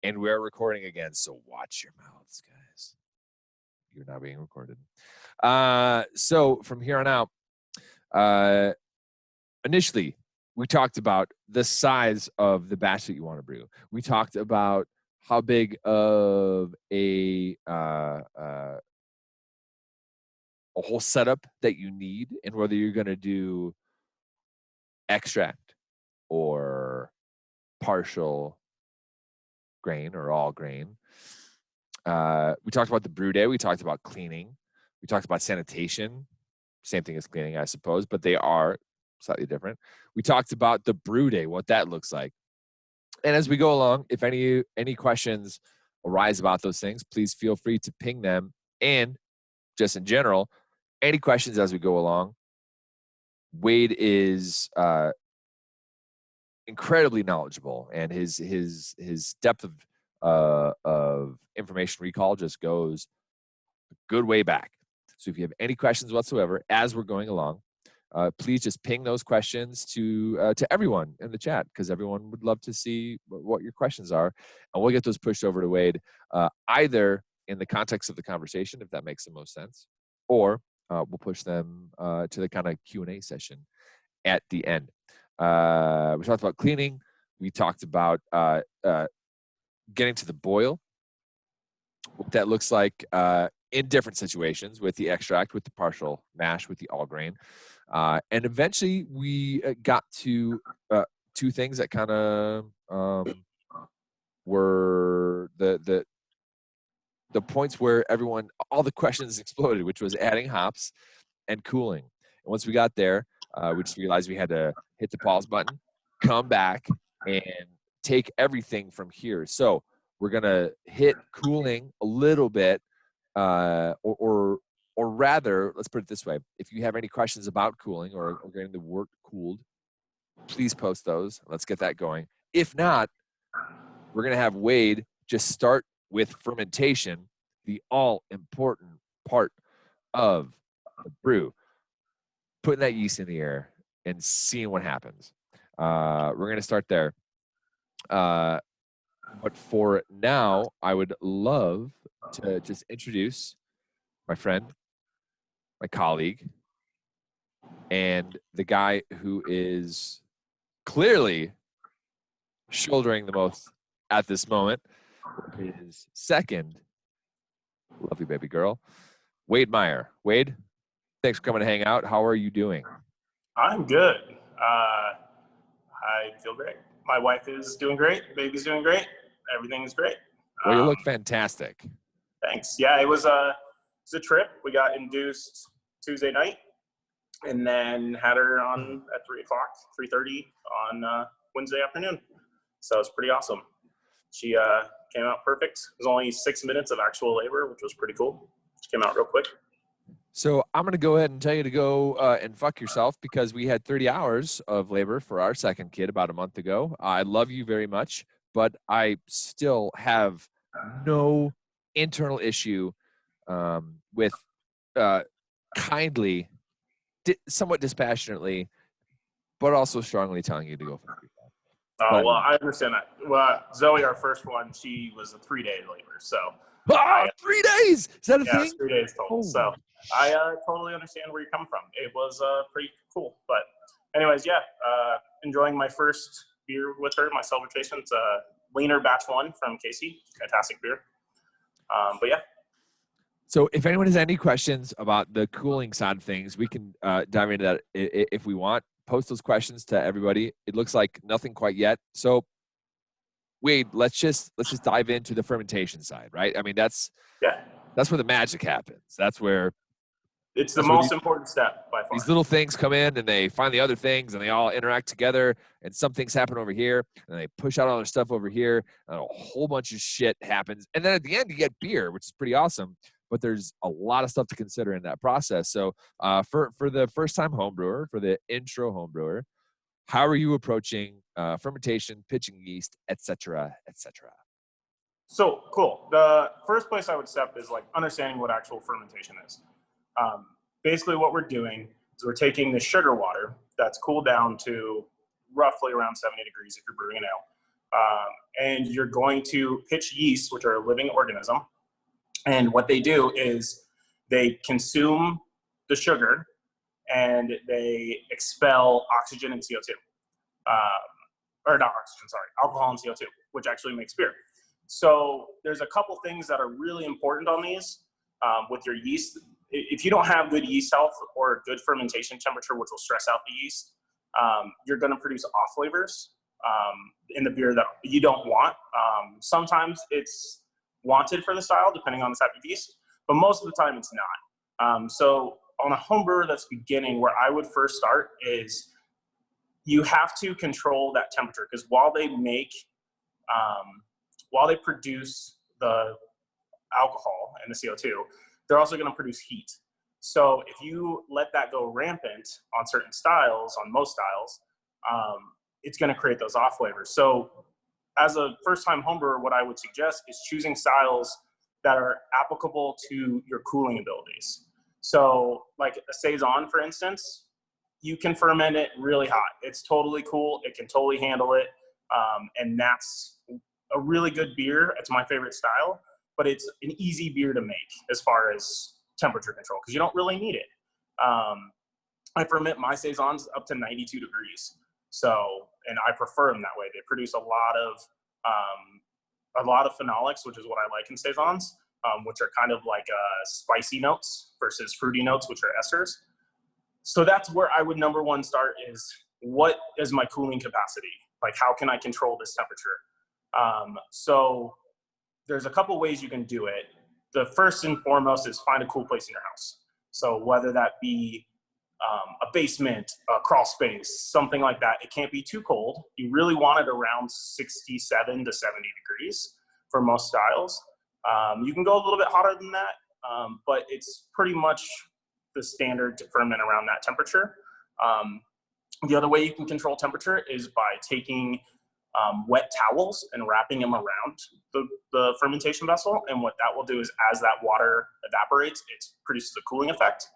And we're recording again, so watch your mouths, guys. You're not being recorded. So from here on out, initially, we talked about the size of the batch that you want to brew. We talked about how big of a whole setup that you need, and whether you're going to do extract or partial grain or all grain. We talked about the brew day. We talked about cleaning. We talked about sanitation. Same thing as cleaning, I suppose, but they are slightly different. We talked about the brew day, what that looks like. And as we go along, if any questions arise about those things, please feel free to ping them. And just in general, any questions as we go along. Wade is incredibly knowledgeable, and his depth of information recall just goes a good way back. So if you have any questions whatsoever as we're going along, please just ping those questions to everyone in the chat, because everyone would love to see what your questions are, and we'll get those pushed over to Wade, either in the context of the conversation, if that makes the most sense, or we'll push them to the kind of Q&A session at the end. We talked about cleaning. We talked about getting to the boil, what that looks like in different situations, with the extract, with the partial mash, with the all grain. And eventually we got to two things that kind of were the points where all the questions exploded, which was adding hops and cooling. And once we got there, we just realized we had to hit the pause button, come back, and take everything from here. So we're going to hit cooling a little bit, or rather, let's put it this way. If you have any questions about cooling or getting the wort cooled, please post those. Let's get that going. If not, we're going to have Wade just start with fermentation, the all-important part of the brew. Putting that yeast in the air and seeing what happens. We're going to start there. But for now, I would love to just introduce my friend, my colleague, and the guy who is clearly shouldering the most at this moment, his second lovely baby girl, Wade Meyer. Wade, thanks for coming to hang out. How are you doing? I'm good. I feel great. My wife is doing great. Baby's doing great. Everything's great. Well, you look fantastic. Thanks. Yeah, it was a trip. We got induced Tuesday night, and then had her on at 3:30 on Wednesday afternoon. So it was pretty awesome. She came out perfect. It was only 6 minutes of actual labor, which was pretty cool. She came out real quick. So I'm going to go ahead and tell you to go and fuck yourself, because we had 30 hours of labor for our second kid about a month ago. I love you very much, but I still have no internal issue with kindly, somewhat dispassionately, but also strongly telling you to go fuck yourself. Oh, well, I understand that. Well, Zoe, our first one, she was a 3-day labor. So 3 days? Is that a thing? Yeah, 3 days total. Oh. So I totally understand where you're coming from. It was pretty cool. But anyways, yeah, enjoying my first beer with her, my celebration. It's a Leaner Batch 1 from Casey. Fantastic beer. But yeah. So if anyone has any questions about the cooling side of things, we can dive into that if we want. Post those questions to everybody. It looks like nothing quite yet. So Wade, let's just dive into the fermentation side, right? I mean, that's where the magic happens. That's where it's the most important step by far. These little things come in and they find the other things and they all interact together, and some things happen over here and they push out all their stuff over here and a whole bunch of shit happens. And then at the end you get beer, which is pretty awesome, but there's a lot of stuff to consider in that process. So for the first time homebrewer, for the intro homebrewer, how are you approaching fermentation, pitching yeast, et cetera, et cetera? So cool. The first place I would step is like understanding what actual fermentation is. Basically what we're doing is we're taking the sugar water that's cooled down to roughly around 70 degrees if you're brewing an ale. And you're going to pitch yeast, which are a living organism. And what they do is they consume the sugar and they expel oxygen and CO2. Or not oxygen, sorry, alcohol and CO2, which actually makes beer. So there's a couple things that are really important on these with your yeast. If you don't have good yeast health or good fermentation temperature, which will stress out the yeast, you're going to produce off flavors in the beer that you don't want. Sometimes it's wanted for the style, depending on the type of yeast, but most of the time it's not. So on a home brewer that's beginning, where I would first start is you have to control that temperature, because while they produce the alcohol and the CO2, they're also going to produce heat. So if you let that go rampant on certain styles, on most styles, it's going to create those off flavors. So as a first-time homebrewer, what I would suggest is choosing styles that are applicable to your cooling abilities. So like a Saison, for instance, you can ferment it really hot. It's totally cool. It can totally handle it. And that's a really good beer. It's my favorite style, but it's an easy beer to make as far as temperature control, because you don't really need it. I ferment my Saisons up to 92 degrees. So, and I prefer them that way. They produce a lot of phenolics, which is what I like in Saisons, which are kind of like spicy notes versus fruity notes, which are esters. So that's where I would number one start is, what is my cooling capacity? Like, how can I control this temperature? So there's a couple ways you can do it. The first and foremost is find a cool place in your house. So whether that be a basement, a crawl space, something like that. It can't be too cold. You really want it around 67 to 70 degrees for most styles. You can go a little bit hotter than that, but it's pretty much the standard to ferment around that temperature. The other way you can control temperature is by taking wet towels and wrapping them around the fermentation vessel. And what that will do is, as that water evaporates, it produces a cooling effect.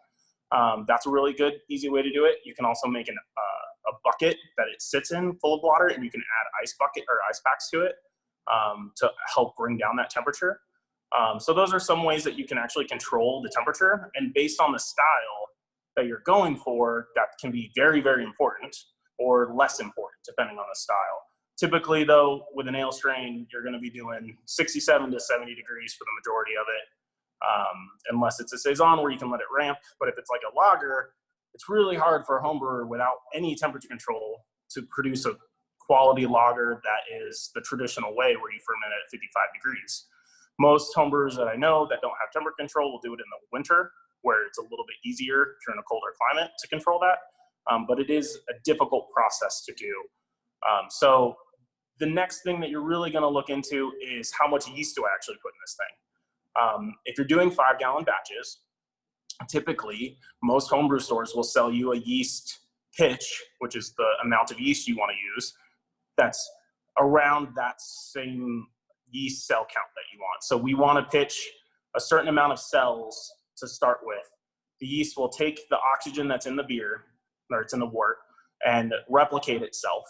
That's a really good, easy way to do it. You can also make a bucket that it sits in full of water, and you can add ice packs to it to help bring down that temperature. So those are some ways that you can actually control the temperature, and based on the style that you're going for, that can be very, very important or less important depending on the style. Typically though, with an ale strain, you're going to be doing 67 to 70 degrees for the majority of it. Unless it's a Saison where you can let it ramp. But if it's like a lager, it's really hard for a home brewer without any temperature control to produce a quality lager that is the traditional way, where you ferment at 55 degrees. Most home brewers that I know that don't have temperature control will do it in the winter, where it's a little bit easier during a colder climate to control that. But it is a difficult process to do. So the next thing that you're really going to look into is, how much yeast do I actually put in this thing? If you're doing 5-gallon batches, typically most homebrew stores will sell you a yeast pitch, which is the amount of yeast you want to use, that's around that same yeast cell count that you want. So we want to pitch a certain amount of cells to start with. The yeast will take the oxygen that's in the beer, or it's in the wort, and replicate itself.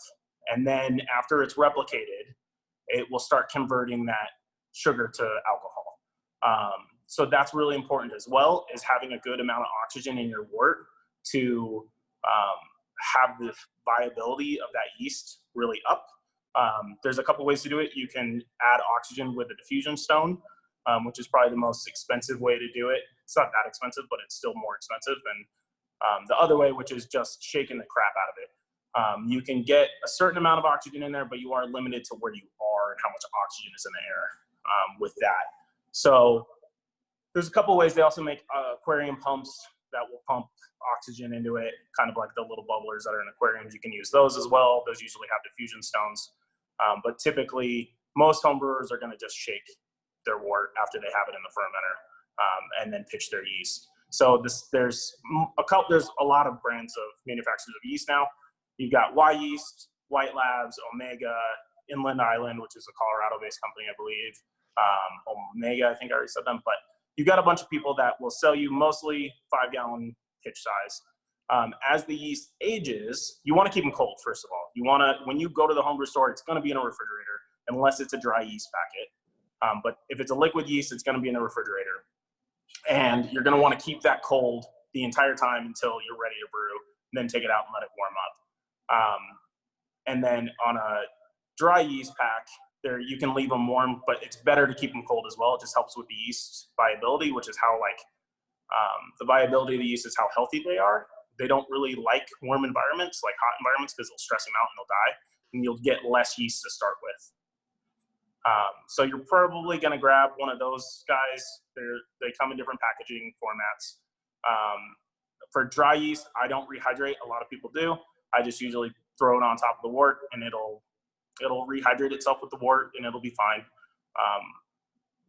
And then after it's replicated, it will start converting that sugar to alcohol. So that's really important as well, is having a good amount of oxygen in your wort to have the viability of that yeast really up. There's a couple ways to do it. You can add oxygen with a diffusion stone, which is probably the most expensive way to do it. It's not that expensive, but it's still more expensive than the other way, which is just shaking the crap out of it. You can get a certain amount of oxygen in there, but you are limited to where you are and how much oxygen is in the air with that. So there's a couple ways. They also make aquarium pumps that will pump oxygen into it, kind of like the little bubblers that are in aquariums. You can use those as well. Those usually have diffusion stones. But typically, most homebrewers are going to just shake their wort after they have it in the fermenter and then pitch their yeast. So there's a lot of brands of manufacturers of yeast now. You've got Y Yeast, White Labs, Omega, Inland Island, which is a Colorado-based company, I believe. Omega, I think I already said them, but you've got a bunch of people that will sell you mostly 5-gallon pitch size. As the yeast ages, you want to keep them cold, first of all. You want to, when you go to the homebrew store, it's going to be in a refrigerator. unless it's a dry yeast packet. But if it's a liquid yeast, it's going to be in the refrigerator. And you're going to want to keep that cold the entire time until you're ready to brew, and then take it out and let it warm up. And then on a dry yeast pack, there you can leave them warm, but it's better to keep them cold as well. It just helps with the yeast viability, which is how the viability of the yeast is how healthy they are. They don't really like warm environments, like hot environments, because it'll stress them out and they'll die, and you'll get less yeast to start with. So you're probably going to grab one of those guys. They come in different packaging formats. For dry yeast, I don't rehydrate. A lot of people do. I just usually throw it on top of the wort, and it'll rehydrate itself with the wort, and it'll be fine.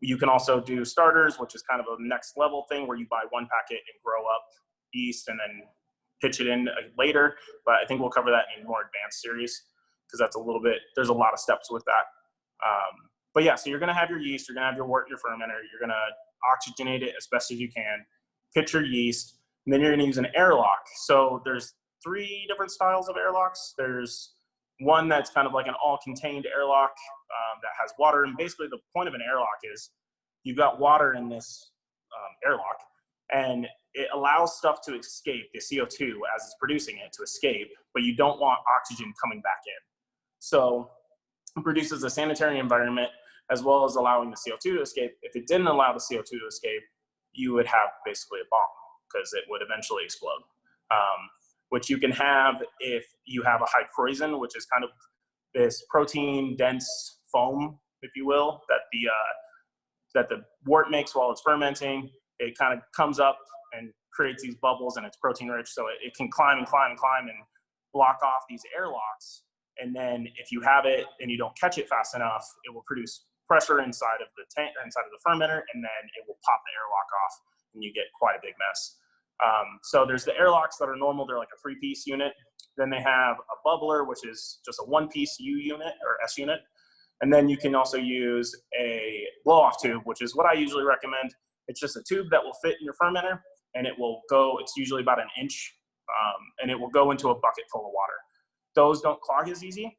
You can also do starters, which is kind of a next level thing where you buy one packet and grow up yeast and then pitch it in later. But I think we'll cover that in a more advanced series, because there's a lot of steps with that. But yeah, so you're going to have your yeast, you're going to have your wort, your fermenter, you're going to oxygenate it as best as you can, pitch your yeast, and then you're going to use an airlock. So there's 3 different styles of airlocks. There's one that's kind of like an all-contained airlock that has water. And basically the point of an airlock is you've got water in this airlock, and it allows stuff to escape, the CO2 as it's producing it to escape, but you don't want oxygen coming back in. So it produces a sanitary environment as well as allowing the CO2 to escape. If it didn't allow the CO2 to escape, you would have basically a bomb, because it would eventually explode. Which you can have if you have a high Kreuzen, which is kind of this protein-dense foam, if you will, that the wort makes while it's fermenting. It kind of comes up and creates these bubbles, and it's protein-rich, so it can climb and climb and climb and block off these airlocks. And then if you have it and you don't catch it fast enough, it will produce pressure inside of the tank, inside of the fermenter, and then it will pop the airlock off, and you get quite a big mess. So there's the airlocks that are normal. They're like a 3-piece unit. Then they have a bubbler, which is just a 1-piece U unit or S unit. And then you can also use a blow-off tube, which is what I usually recommend. It's just a tube that will fit in your fermenter, and it will go, it's usually about 1 inch, and it will go into a bucket full of water. Those don't clog as easy,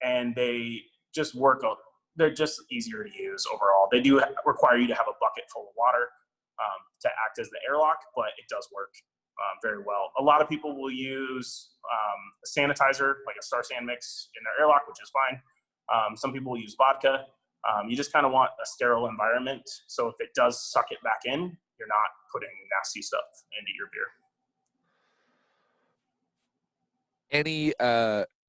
and they just work out. They're just easier to use overall. They do require you to have a bucket full of water to act as the airlock, but it does work very well. A lot of people will use a sanitizer, like a Star San mix in their airlock, which is fine. Some people will use vodka. You just kind of want a sterile environment, so if it does suck it back in, you're not putting nasty stuff into your beer.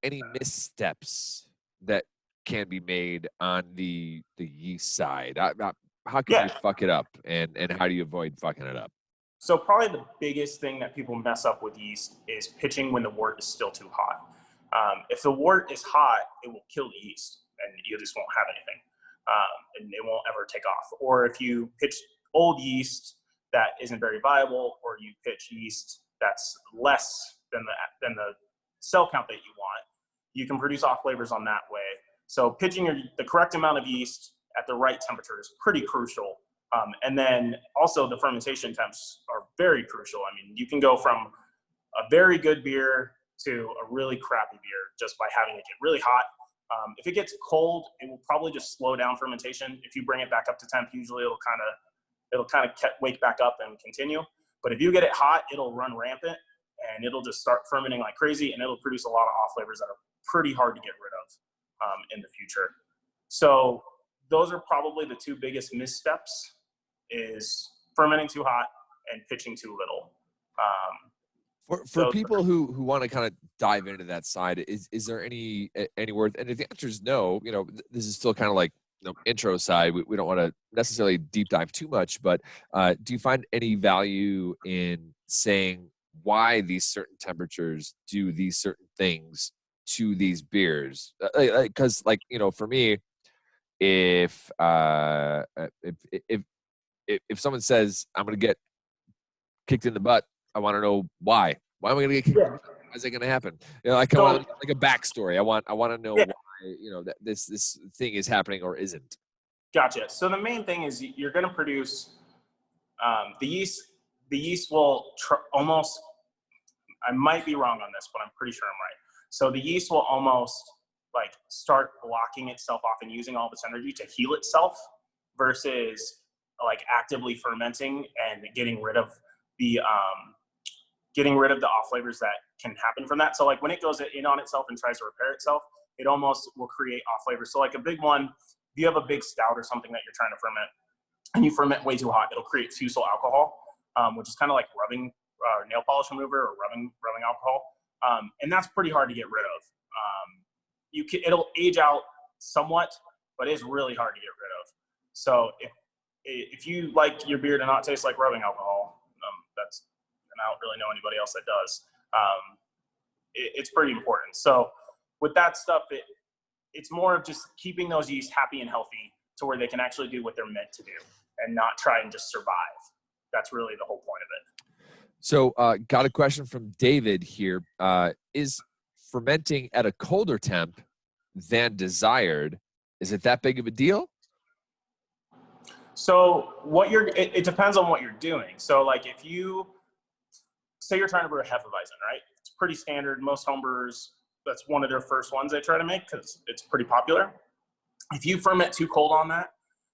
Any missteps that can be made on the yeast side? How can you fuck it up, and how do you avoid fucking it up? So probably the biggest thing that people mess up with yeast is pitching when the wort is still too hot. If the wort is hot, it will kill the yeast, and you just won't have anything, and it won't ever take off. Or if you pitch old yeast that isn't very viable, or you pitch yeast that's less than the cell count that you want, you can produce off flavors on that way. So pitching the correct amount of yeast at the right temperature is pretty crucial. And then also the fermentation temps are very crucial. I mean, you can go from a very good beer to a really crappy beer just by having it get really hot. If it gets cold, it will probably just slow down fermentation. If you bring it back up to temp, usually it'll kind of wake back up and continue. But if you get it hot, it'll run rampant, and it'll just start fermenting like crazy, and it'll produce a lot of off flavors that are pretty hard to get rid of in the future. So those are probably the 2 biggest missteps, is fermenting too hot and pitching too little. For people who want to kind of dive into that side, is there any word? And if the answer is no, this is still kind of like intro side. We don't want to necessarily deep dive too much, but do you find any value in saying why these certain temperatures do these certain things to these beers? Because for me, if someone says I'm going to get kicked in the butt, I want to know why. Why am I going to get kicked in the butt? Why is that going to happen? I kind of want like a backstory. I want to know why that this thing is happening or isn't. Gotcha. So the main thing is you're going to produce the yeast. The yeast will almost. I might be wrong on this, but I'm pretty sure I'm right. So the yeast will almost like start blocking itself off and using all of its energy to heal itself versus like actively fermenting and getting rid of the off flavors that can happen from that. So like when it goes in on itself and tries to repair itself, it almost will create off flavors. So like a big one, if you have a big stout or something that you're trying to ferment and you ferment way too hot, it'll create fusel alcohol, which is kind of like rubbing nail polish remover or rubbing alcohol. And that's pretty hard to get rid of. It'll age out somewhat, but it's really hard to get rid of. So if you like your beer to not taste like rubbing alcohol, and I don't really know anybody else that does, it's pretty important. So with that stuff, it's more of just keeping those yeast happy and healthy to where they can actually do what they're meant to do and not try and just survive. That's really the whole point of it. So got a question from David here. Is fermenting at a colder temp than desired, is it that big of a deal? So it depends on what you're doing. So like if you say you're trying to brew a Hefeweizen, right? It's pretty standard. Most homebrewers, that's one of their first ones they try to make because it's pretty popular. If you ferment too cold on that,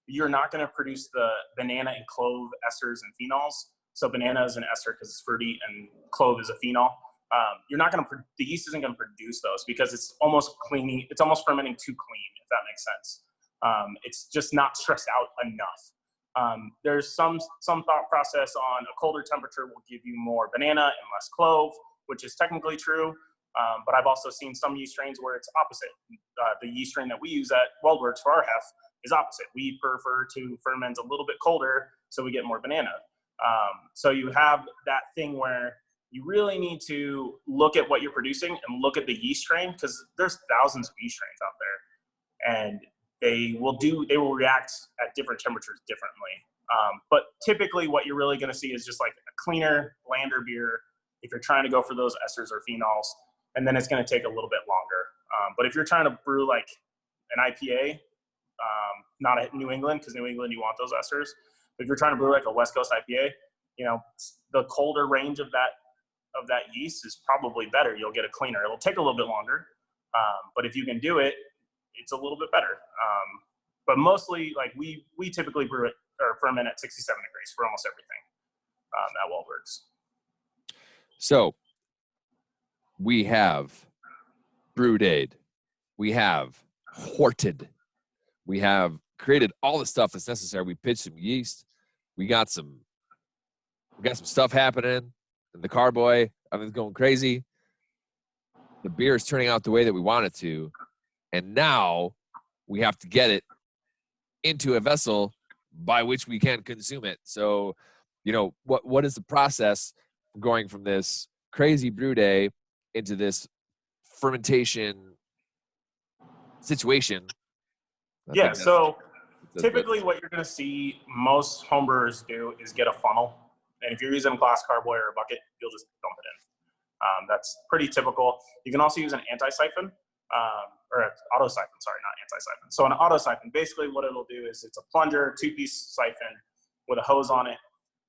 you're not going to produce the banana and clove esters and phenols. So banana is an ester because it's fruity, and clove is a phenol. The yeast isn't going to produce those because it's almost fermenting too clean, if that makes sense. It's just not stressed out enough. There's some thought process on a colder temperature will give you more banana and less clove, which is technically true. But I've also seen some yeast strains where it's opposite. The yeast strain that we use at WeldWerks for our hef is opposite. We prefer to ferment a little bit colder so we get more banana. So you have that thing where you really need to look at what you're producing and look at the yeast strain, because there's thousands of yeast strains out there, and they will react at different temperatures differently. But typically what you're really going to see is just like a cleaner, blander beer if you're trying to go for those esters or phenols, and then it's going to take a little bit longer. But if you're trying to brew like an IPA, not a New England, because New England you want those esters, but if you're trying to brew like a West Coast IPA, the colder range of that yeast is probably better. You'll get a cleaner. It'll take a little bit longer, but if you can do it, it's a little bit better. But mostly, like we typically brew it or ferment at 67 degrees for almost everything at WeldWerks. So we have brewed, we have horted, we have created all the stuff that's necessary. We pitched some yeast. We got some stuff happening in the carboy. Everything's going crazy. The beer is turning out the way that we want it to. And now we have to get it into a vessel by which we can consume it. So, what is the process going from this crazy brew day into this fermentation situation? Yeah, so typically what you're going to see most homebrewers do is get a funnel. And if you're using a glass carboy or a bucket, you'll just dump it in. That's pretty typical. You can also use an anti-siphon, or an auto-siphon, sorry, not anti-siphon. So an auto-siphon, basically what it'll do is it's a plunger, 2-piece siphon with a hose on it.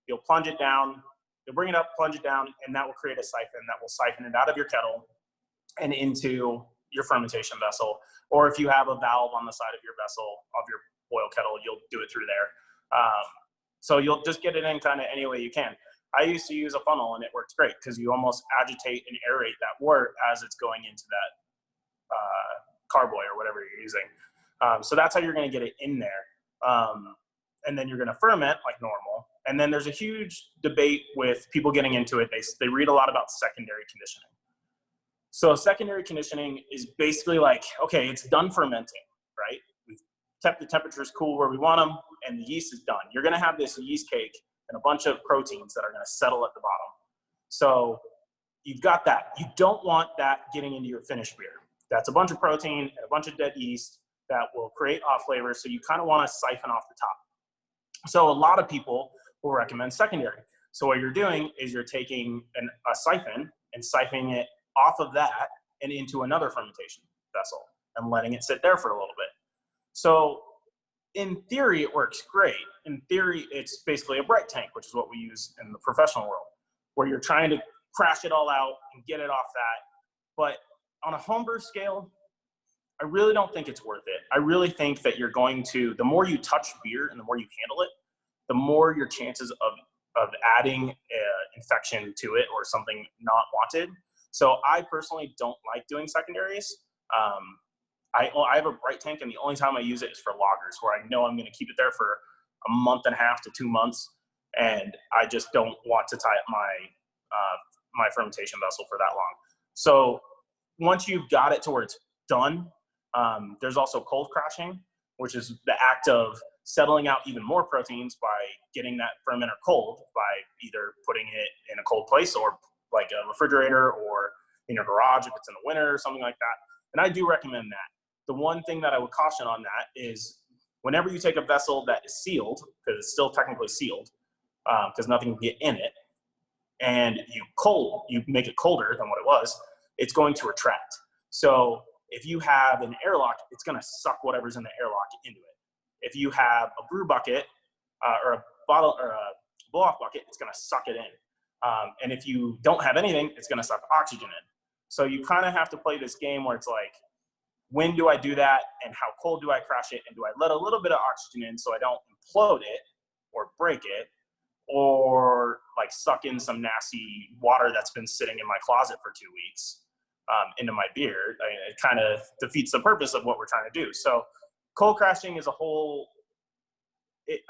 You'll plunge it down, you'll bring it up, plunge it down, and that will create a siphon that will siphon it out of your kettle and into your fermentation vessel. Or if you have a valve on the side of your vessel, of your boil kettle, you'll do it through there. So you'll just get it in kind of any way you can. I used to use a funnel, and it works great because you almost agitate and aerate that wort as it's going into that carboy or whatever you're using. So that's how you're going to get it in there. And then you're going to ferment like normal. And then there's a huge debate with people getting into it. They read a lot about secondary conditioning. So secondary conditioning is basically like, okay, it's done fermenting, right? We've kept the temperatures cool where we want them, and the yeast is done. You're going to have this yeast cake and a bunch of proteins that are going to settle at the bottom. So you've got that. You don't want that getting into your finished beer. That's a bunch of protein and a bunch of dead yeast that will create off flavors. So you kind of want to siphon off the top. So a lot of people will recommend secondary. So what you're doing is you're taking a siphon and siphoning it off of that and into another fermentation vessel and letting it sit there for a little bit. So in theory, it works great. In theory, it's basically a bright tank, which is what we use in the professional world, where you're trying to crash it all out and get it off that. But on a homebrew scale, I really don't think it's worth it. I really think that you're going to, the more you touch beer and the more you handle it, the more your chances of adding infection to it or something not wanted. So I personally don't like doing secondaries. I have a bright tank, and the only time I use it is for lagers, where I know I'm going to keep it there for a month and a half to 2 months, and I just don't want to tie up my fermentation vessel for that long. So once you've got it to where it's done, there's also cold crashing, which is the act of settling out even more proteins by getting that fermenter cold by either putting it in a cold place or like a refrigerator or in your garage if it's in the winter or something like that. And I do recommend that. The one thing that I would caution on that is whenever you take a vessel that is sealed, because it's still technically sealed, because nothing can get in it, and you make it colder than what it was, it's going to retract. So if you have an airlock, it's going to suck whatever's in the airlock into it. If you have a brew bucket or a bottle or a blow-off bucket, it's going to suck it in. And if you don't have anything, it's going to suck oxygen in. So you kind of have to play this game where it's like, when do I do that, and how cold do I crash it, and do I let a little bit of oxygen in so I don't implode it or break it, or like suck in some nasty water that's been sitting in my closet for 2 weeks into my beer. I mean, it kind of defeats the purpose of what we're trying to do. So cold crashing is a whole,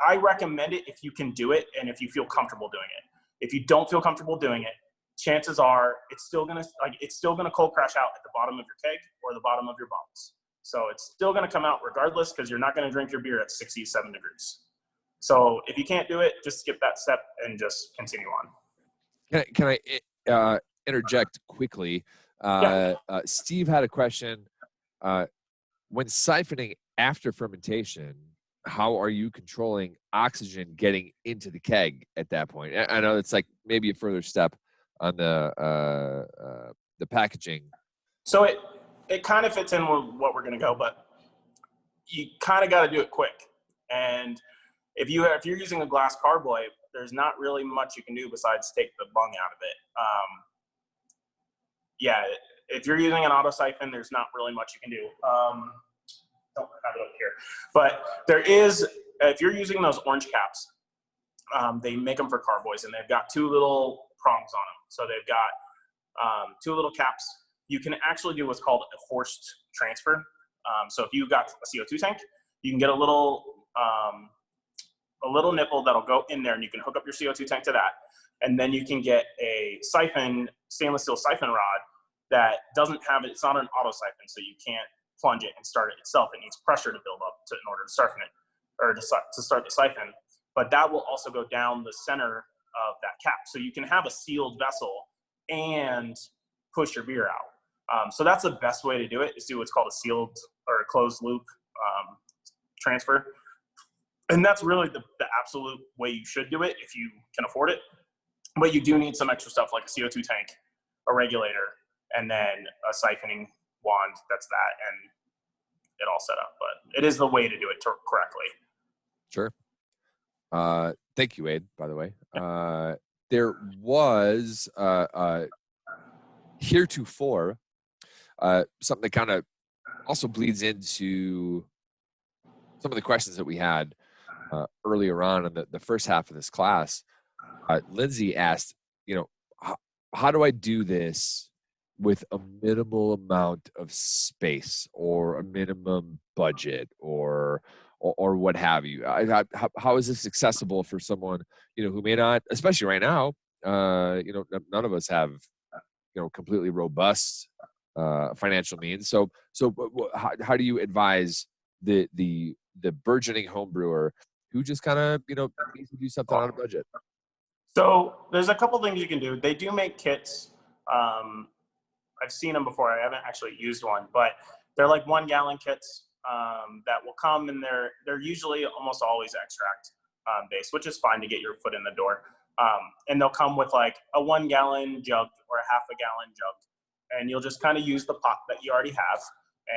I recommend it if you can do it and if you feel comfortable doing it. If you don't feel comfortable doing it, chances are it's still gonna cold crash out at the bottom of your keg or the bottom of your bottles. So it's still gonna come out regardless, because you're not gonna drink your beer at 67 degrees. So if you can't do it, just skip that step and just continue on. Can I interject quickly? Steve had a question. When siphoning after fermentation, how are you controlling oxygen getting into the keg at that point? I know it's like maybe a further step on the packaging. So it kind of fits in with what we're going to go, but you kind of got to do it quick. And if you're using a glass carboy, there's not really much you can do besides take the bung out of it. If you're using an auto siphon, there's not really much you can do. Don't have it up here, but there is, if you're using those orange caps, they make them for carboys, and they've got 2 little prongs on them. So they've got 2 little caps. You can actually do what's called a forced transfer. So if you've got a CO2 tank, you can get a little nipple that'll go in there, and you can hook up your CO2 tank to that. And then you can get a siphon, stainless steel siphon rod that doesn't have it. It's not an auto siphon, so you can't plunge it and start it itself. It needs pressure to build up in order to siphon it, or to start the siphon. But that will also go down the center of that cap. So you can have a sealed vessel and push your beer out. So that's the best way to do it, is do what's called a sealed or a closed loop transfer. And that's really the absolute way you should do it if you can afford it. But you do need some extra stuff like a CO2 tank, a regulator, and then a siphoning wand that's that, and it all set up. But it is the way to do it correctly. Sure. Thank you, Wade, by the way. There was heretofore something that kind of also bleeds into some of the questions that we had earlier on in the first half of this class. Lindsay asked, how do I do this with a minimal amount of space or a minimum budget or what have you? How is this accessible for someone, who may not, especially right now, none of us have, completely robust financial means. So how do you advise the burgeoning home brewer who just kind of, needs to do something on a budget? So there's a couple things you can do. They do make kits. I've seen them before. I haven't actually used one, but they're like 1 gallon kits that will come, and they're usually almost always extract based, which is fine to get your foot in the door. And they'll come with like a 1 gallon jug or a half a gallon jug, and you'll just kind of use the pot that you already have,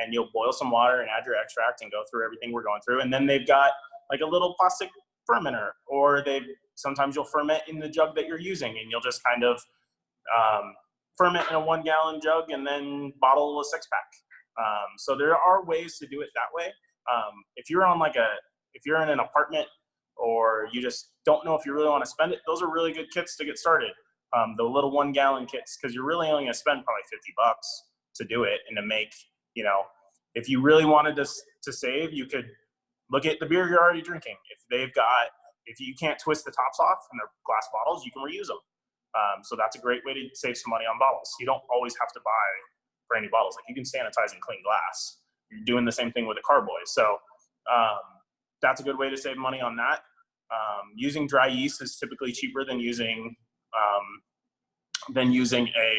and you'll boil some water and add your extract and go through everything we're going through. And then they've got like a little plastic fermenter, or sometimes you'll ferment in the jug that you're using, and you'll just kind of ferment in a 1 gallon jug and then bottle a 6-pack. So there are ways to do it that way. If you're in an apartment, or you just don't know if you really want to spend it, those are really good kits to get started. The little 1 gallon kits, because you're really only going to spend probably $50 to do it, and to make, if you really wanted to save, you could look at the beer you're already drinking. If you can't twist the tops off and they're glass bottles, you can reuse them. So that's a great way to save some money on bottles. You don't always have to buy brand new bottles. Like, you can sanitize and clean glass. You're doing the same thing with the carboys. So that's a good way to save money on that. Using dry yeast is typically cheaper than using a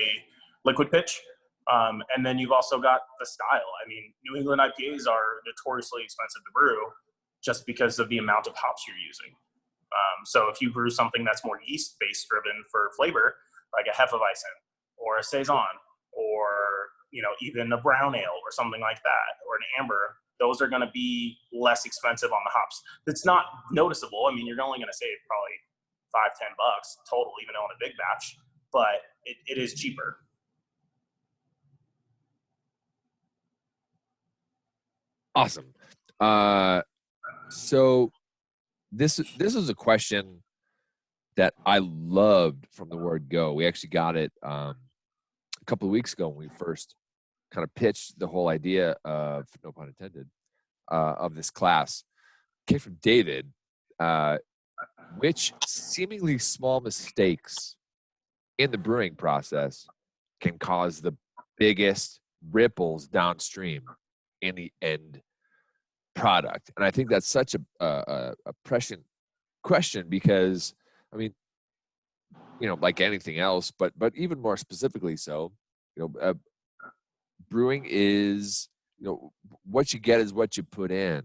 liquid pitch. And then you've also got the style. I mean, New England IPAs are notoriously expensive to brew just because of the amount of hops you're using. So if you brew something that's more yeast-based driven for flavor, like a Hefeweizen or a Saison, or even a brown ale or something like that, or an amber, those are going to be less expensive on the hops. It's not noticeable. I mean, you're only going to save probably $5-10 total, even on a big batch, but it is cheaper. Awesome. So this is a question that I loved from the word go. We actually got it a couple of weeks ago when we first kind of pitched the whole idea of, no pun intended, of this class. Came from David. Which seemingly small mistakes in the brewing process can cause the biggest ripples downstream in the end product? And I think that's such a prescient question, because, I mean, like anything else, but even more specifically so, brewing is, what you get is what you put in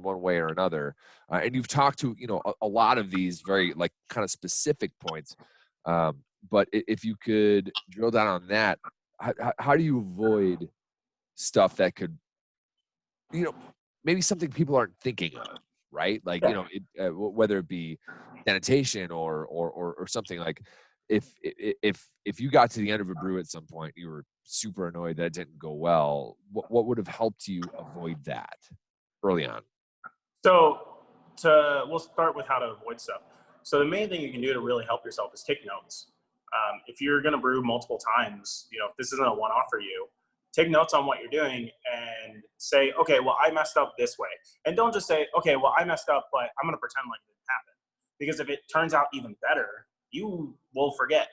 one way or another. And you've talked to, a lot of these very kind of specific points. But if you could drill down on that, how do you avoid stuff that could, maybe something people aren't thinking of, right? Like, whether it be sanitation or something, like if you got to the end of a brew at some point, you were super annoyed that it didn't go well, what would have helped you avoid that early on? So we'll start with how to avoid stuff. So the main thing you can do to really help yourself is take notes. If you're going to brew multiple times, if this isn't a one-off for you, take notes on what you're doing and say, okay, well, I messed up this way. And don't just say, okay, well, I messed up, but I'm going to pretend like it didn't happen. Because if it turns out even better, you will forget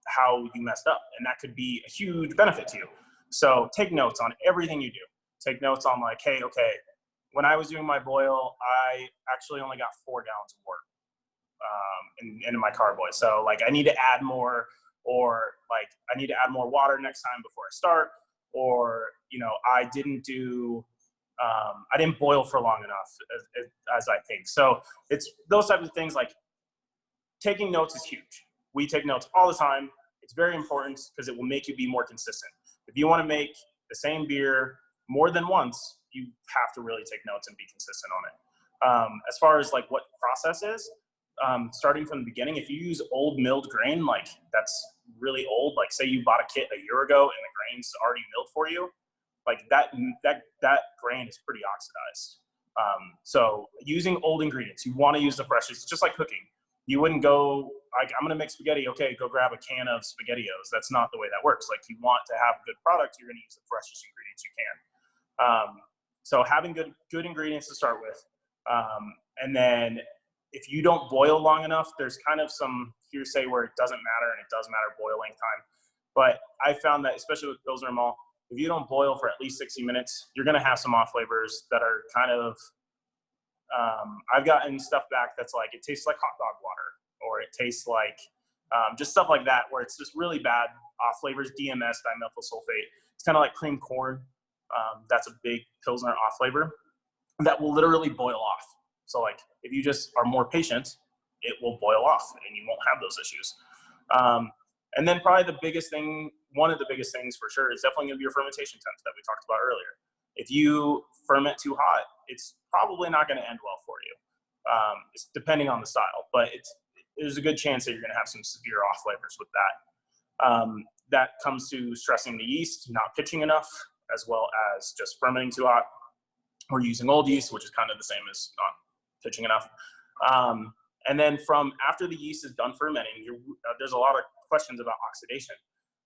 how you messed up. And that could be a huge benefit to you. So take notes on everything you do. Take notes on like, hey, okay, when I was doing my boil, I actually only got 4 gallons of Wort into my carboy. So like, I need to add more, or like I need to add more water next time before I start, or I didn't boil for long enough as I think. So it's those types of things. Like, taking notes is huge. We take notes all the time. It's very important because it will make you be more consistent. If you want to make the same beer more than once, you have to really take notes and be consistent on it. As far as like what the process is, starting from the beginning, if you use old milled grain, like that's really old, like say you bought a kit a year ago and the grain's already milled for you, like that grain is pretty oxidized. So using old ingredients, you want to use the freshest. It's just like cooking. You wouldn't go like, I'm going to make spaghetti. Okay, go grab a can of SpaghettiOs. That's not the way that works. Like, you want to have a good product, you're going to use the freshest ingredients you can. So having good ingredients to start with. And then if you don't boil long enough, there's kind of some hearsay where it doesn't matter, and it does matter boiling time. But I found that, especially with Pilsner Malt, if you don't boil for at least 60 minutes, you're going to have some off flavors that are kind of, I've gotten stuff back that's like, it tastes like hot dog water, or it tastes like just stuff like that, where it's just really bad off flavors. DMS, dimethyl sulfate. It's kind of like cream corn. That's a big Pilsner off flavor that will literally boil off. So like, if you just are more patient, it will boil off and you won't have those issues. And then probably the biggest thing, one of the biggest things for sure, is definitely going to be your fermentation temps that we talked about earlier. If you ferment too hot, it's probably not going to end well for you. It's depending on the style, but there's a good chance that you're going to have some severe off flavors with that. That comes to stressing the yeast, not pitching enough as well as just fermenting too hot, or using old yeast, which is kind of the same as not pitching enough. And then from after the yeast is done fermenting, there's a lot of questions about oxidation.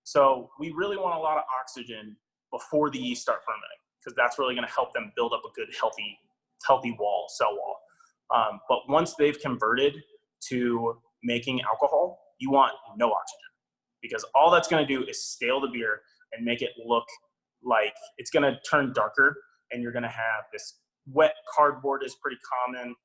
So we really want a lot of oxygen before the yeast start fermenting, because that's really going to help them build up a good, healthy cell wall. But once they've converted to making alcohol, you want no oxygen, because all that's going to do is stale the beer and make it look like it's going to turn darker, and you're going to have this wet cardboard is pretty common.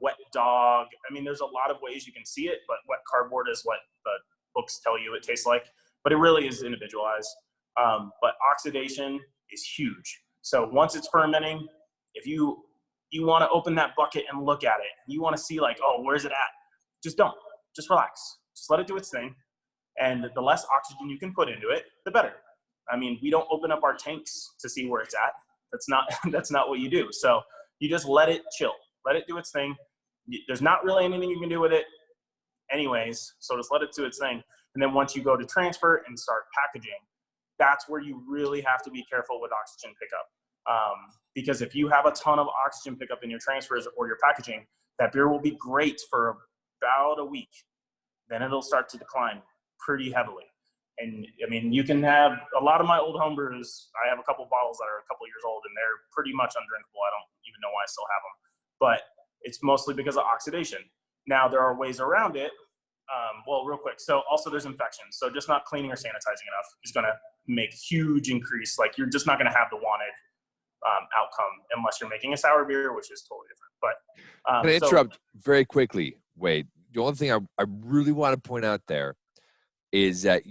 Wet dog. I mean, there's a lot of ways you can see it, but wet cardboard is what the books tell you it tastes like, but it really is individualized. But oxidation is huge. So once it's fermenting, if you want to open that bucket and look at it, you want to see like, oh, where's it at? Just don't. Just relax. Just let it do its thing. And the less oxygen you can put into it, the better. I mean, we don't open up our tanks to see where it's at. That's not what you do. So you just let it chill. Let it do its thing. There's not really anything you can do with it anyways, so just let it do its thing. And then once you go to transfer and start packaging, that's where you really have to be careful with oxygen pickup. Because if you have a ton of oxygen pickup in your transfers or your packaging, that beer will be great for about a week. Then it'll start to decline pretty heavily. And I mean, you can have a lot of my old homebrews. I have a couple bottles that are a couple years old, and they're pretty much undrinkable. I don't even know why I still have them. But it's mostly because of oxidation. Now, there are ways around it. Well, real quick. So also there's infections. So just not cleaning or sanitizing enough is going to make huge increase. Like, you're just not going to have the wanted outcome unless you're making a sour beer, which is totally different. But can I interrupt very quickly, Wade? The only thing I really want to point out there is that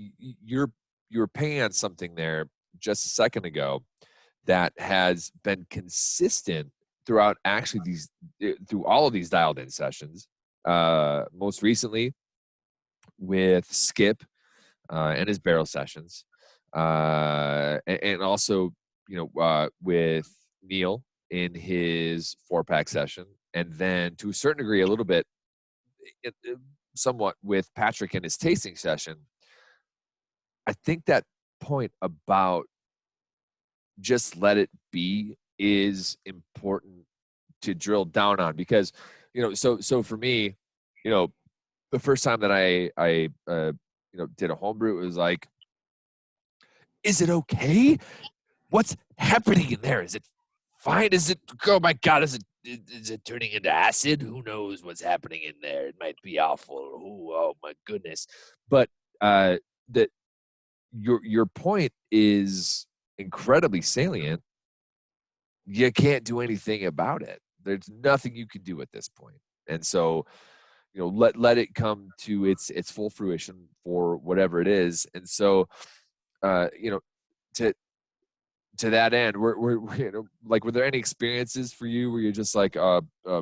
you're paying on something there just a second ago that has been consistent throughout through all of these dialed in sessions, most recently with Skip and his barrel sessions, and also, with Neil in his 4-pack session, and then to a certain degree, a little bit, somewhat with Patrick in his tasting session. I think that point about just let it be is important to drill down on, because so for me, the first time that I did a homebrew, it was like, is it okay? What's happening in there? Is it fine? Is it, oh my God, is it turning into acid? Who knows what's happening in there? It might be awful. Oh my goodness. But that your point is incredibly salient. You can't do anything about it. There's nothing you can do at this point. And so, let it come to its full fruition for whatever it is. And so, to that end, we're like, were there any experiences for you where you're just like,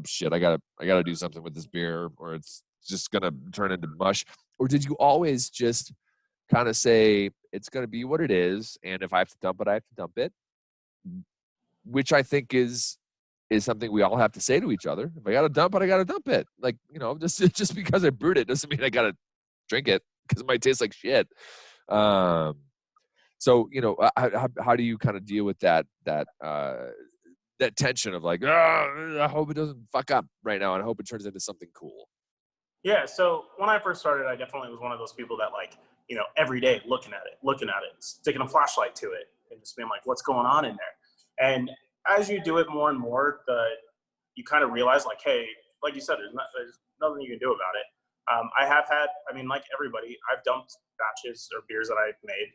shit, I gotta do something with this beer, or it's just gonna turn into mush? Or did you always just kind of say, it's gonna be what it is, and if I have to dump it, I have to dump it? Which I think is something we all have to say to each other. If I got to dump it, I got to dump it. Like, just because I brewed it doesn't mean I got to drink it, because it might taste like shit. So, how do you kind of deal with that tension of like, I hope it doesn't fuck up right now, and I hope it turns into something cool? Yeah. So when I first started, I definitely was one of those people that, like, every day looking at it, sticking a flashlight to it, and just being like, what's going on in there? And as you do it more and more, you kind of realize, like, hey, like you said, there's nothing you can do about it. I have had, like everybody, I've dumped batches or beers that I've made,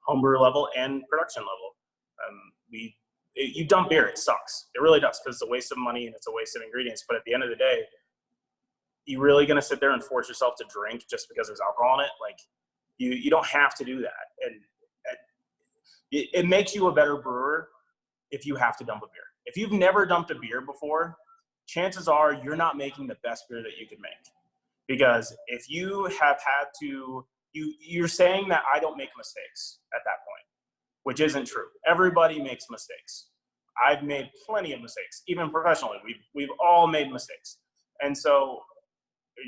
homebrew level and production level. You dump beer, it sucks. It really does, because it's a waste of money and it's a waste of ingredients. But at the end of the day, you really going to sit there and force yourself to drink just because there's alcohol in it? Like, you don't have to do that. And it makes you a better brewer if you have to dump a beer. If you've never dumped a beer before, chances are you're not making the best beer that you could make. Because if you have had to, you're saying that I don't make mistakes at that point, which isn't true. Everybody makes mistakes. I've made plenty of mistakes, even professionally. We've all made mistakes. And so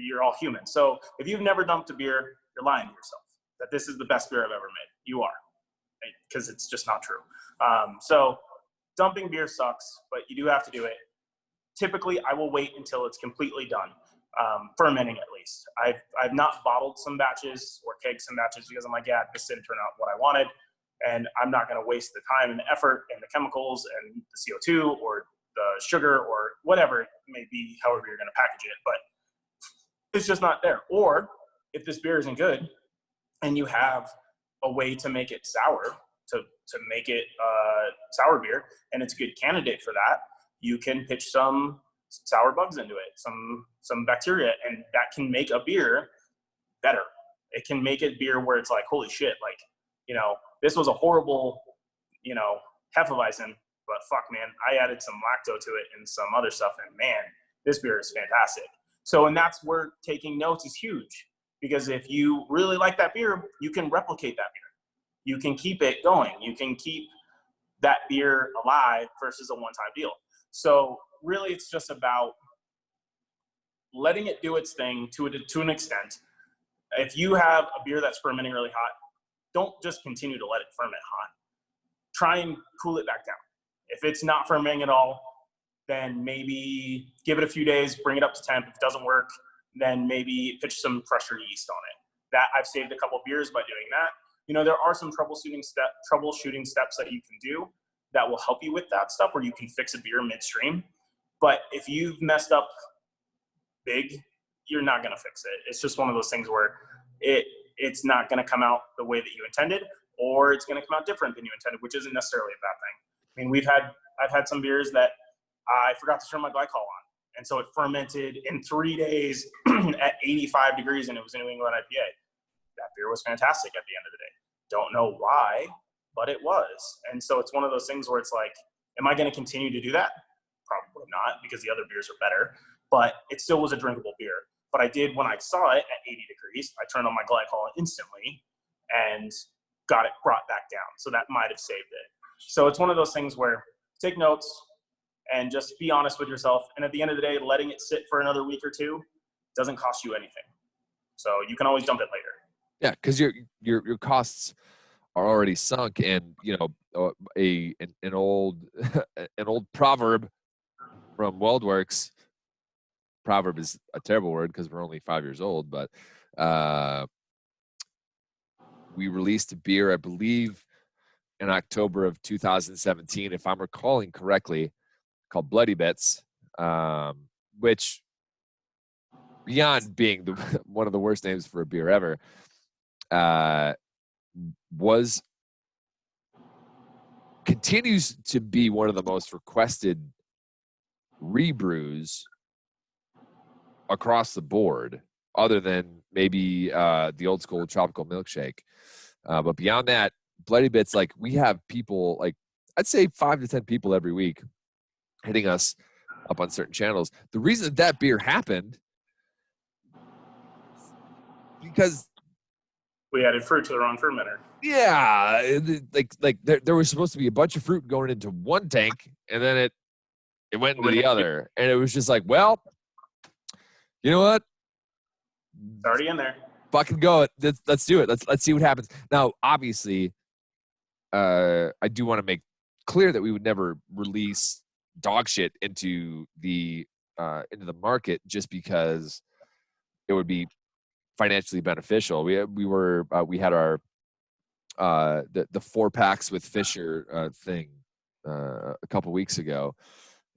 you're all human. So if you've never dumped a beer, you're lying to yourself that this is the best beer I've ever made. You are. because it's just not true. So dumping beer sucks, but you do have to do it. Typically, I will wait until it's completely done, fermenting at least. I've not bottled some batches or kegged some batches because I'm like, yeah, this didn't turn out what I wanted, and I'm not going to waste the time and the effort and the chemicals and the CO2 or the sugar or whatever it may be, however you're going to package it, but it's just not there. Or if this beer isn't good and you have a way to make it sour, to make it sour beer, and it's a good candidate for that, you can pitch some sour bugs into it, some bacteria, and that can make a beer better. It can make it beer where it's like, holy shit, like, you know, this was a horrible, you know, Hefeweizen, but fuck, man, I added some lacto to it and some other stuff, and man, this beer is fantastic. So, and that's where taking notes is huge, because if you really like that beer, you can replicate that beer. You can keep it going. You can keep that beer alive versus a one-time deal. So really, it's just about letting it do its thing to an extent. If you have a beer that's fermenting really hot, don't just continue to let it ferment hot. Try and cool it back down. If it's not fermenting at all, then maybe give it a few days, bring it up to temp. If it doesn't work, then maybe pitch some fresher yeast on it. That I've saved a couple of beers by doing that. You know, there are some troubleshooting steps that you can do that will help you with that stuff, where you can fix a beer midstream. But if you've messed up big, you're not going to fix it. It's just one of those things where it's not going to come out the way that you intended, or it's going to come out different than you intended, which isn't necessarily a bad thing. I mean, I've had some beers that I forgot to turn my glycol on, and so it fermented in 3 days at 85 degrees, and it was a New England IPA. That beer was fantastic at the end of the day. Don't know why, but it was. And so it's one of those things where it's like, am I going to continue to do that? Probably not, because the other beers are better, but it still was a drinkable beer. But I did, when I saw it at 80 degrees, I turned on my glycol instantly and got it brought back down. So that might have saved it. So it's one of those things where take notes and just be honest with yourself. And at the end of the day, letting it sit for another week or two doesn't cost you anything. So you can always dump it later. Yeah, because your costs are already sunk, and you know an old an old proverb from WeldWerks. Proverb is a terrible word because we're only 5 years old, but we released a beer, I believe, in October of 2017, if I'm recalling correctly, called Bloody Bits, which, beyond being one of the worst names for a beer ever, continues to be one of the most requested rebrews across the board, other than maybe the old school tropical milkshake. But beyond that, Bloody Bits, like, we have people, like, I'd say 5 to 10 people every week hitting us up on certain channels. The reason that beer happened, because we added fruit to the wrong fermenter. Yeah, like there was supposed to be a bunch of fruit going into one tank, and then it went into the other, and it was just like, well, you know what? It's already in there. Fucking go! Let's do it. Let's see what happens. Now, obviously, I do want to make clear that we would never release dog shit into the market just because it would be financially beneficial. We had our the 4-packs with Fisher thing a couple weeks ago,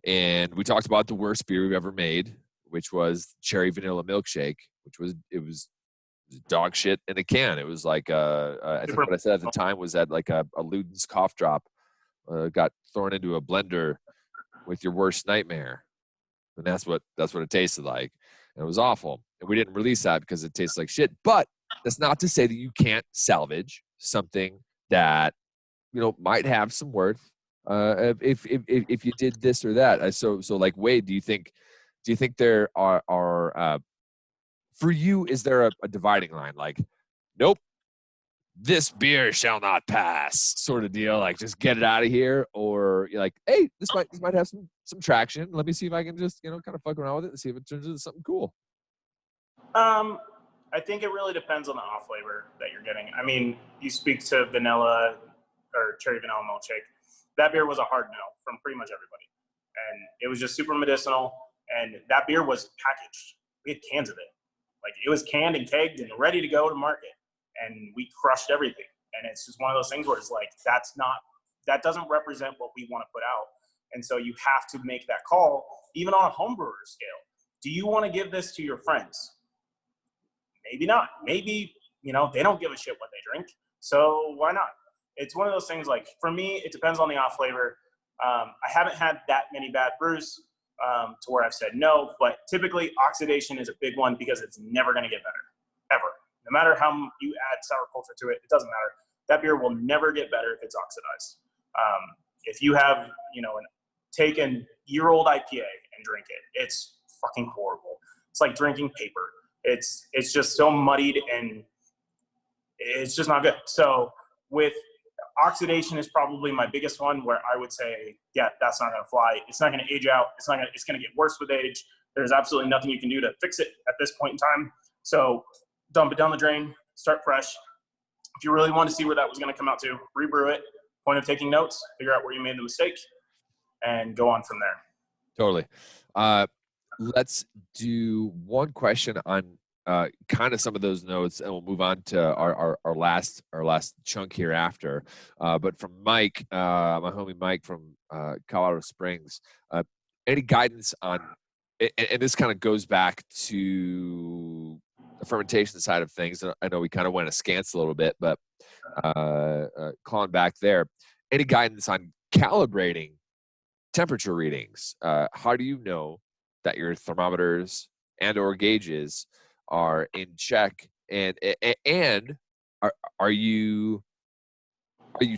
and we talked about the worst beer we've ever made, which was cherry vanilla milkshake, which was dog shit in a can. It was like I think what I said at the time was that like a Luden's cough drop got thrown into a blender with your worst nightmare, and that's what it tasted like, and it was awful. And we didn't release that because it tastes like shit. But that's not to say that you can't salvage something that, you know, might have some worth if you did this or that. So like, Wade, do you think there are for you, is there a dividing line, like, nope, this beer shall not pass sort of deal, like just get it out of here, or you're like, hey, this might have some traction, let me see if I can just, you know, kind of fuck around with it and see if it turns into something cool? I think it really depends on the off flavor that you're getting. I mean, you speak to vanilla, or cherry vanilla milkshake. That beer was a hard no from pretty much everybody. And it was just super medicinal. And that beer was packaged. We had cans of it. Like, it was canned and kegged and ready to go to market. And we crushed everything. And it's just one of those things where it's like, that doesn't represent what we want to put out. And so you have to make that call, even on a home brewer scale. Do you want to give this to your friends? Maybe not. Maybe, they don't give a shit what they drink. So why not? It's one of those things, like, for me, it depends on the off flavor. I haven't had that many bad brews to where I've said no, but typically oxidation is a big one because it's never going to get better, ever. No matter how you add sour culture to it, it doesn't matter. That beer will never get better if it's oxidized. If you have, take a year-old IPA and drink it, it's fucking horrible. It's like drinking paper. It's just so muddied and it's just not good. So with oxidation is probably my biggest one, where I would say, yeah, that's not going to fly. It's not going to age out. It's going to get worse with age. There's absolutely nothing you can do to fix it at this point in time. So dump it down the drain, start fresh. If you really want to see where that was going to come out to, rebrew it. Point of taking notes, figure out where you made the mistake, and go on from there. Totally. Let's do one question on kind of some of those notes, and we'll move on to our last chunk here after. But from Mike, my homie Mike from Colorado Springs, any guidance on, and this kind of goes back to the fermentation side of things. I know we kind of went askance a little bit, but clawing back there, any guidance on calibrating temperature readings? How do you know that your thermometers and or gauges are in check, and are you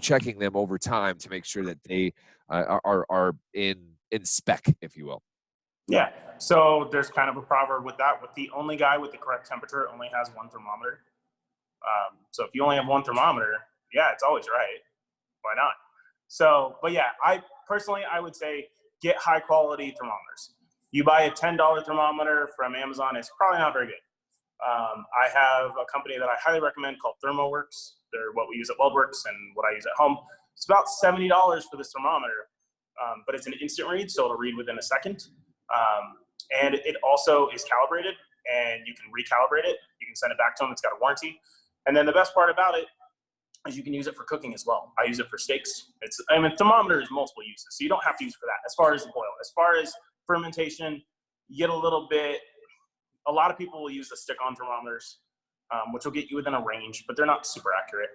checking them over time to make sure that they are in spec, if you will? Yeah. So there's kind of a proverb with that. With the only guy with the correct temperature only has one thermometer. So if you only have one thermometer, yeah, it's always right. Why not? So, but yeah, I would say get high quality thermometers. You buy a $10 thermometer from Amazon, it's probably not very good. I have a company that I highly recommend called WeldWerks. They're what we use at WeldWerks and what I use at home. It's about $70 for this thermometer, but it's an instant read, so it'll read within a second. And it also is calibrated, and you can recalibrate it. You can send it back to them. It's got a warranty. And then the best part about it is you can use it for cooking as well. I use it for steaks. Thermometer is multiple uses, so you don't have to use it for that. As far as the boil, as far as fermentation, you get a lot of people will use the stick-on thermometers, which will get you within a range, but they're not super accurate.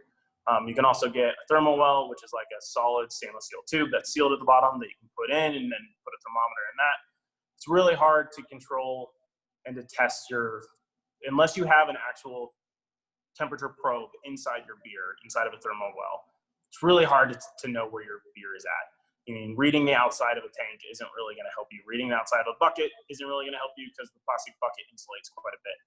You can also get a thermal well, which is like a solid stainless steel tube that's sealed at the bottom that you can put in and then put a thermometer in that. It's really hard to control and to test unless you have an actual temperature probe inside your beer, inside of a thermal well. It's really hard to know where your beer is at. Reading the outside of a tank isn't really going to help you. Reading the outside of a bucket isn't really going to help you because the plastic bucket insulates quite a bit.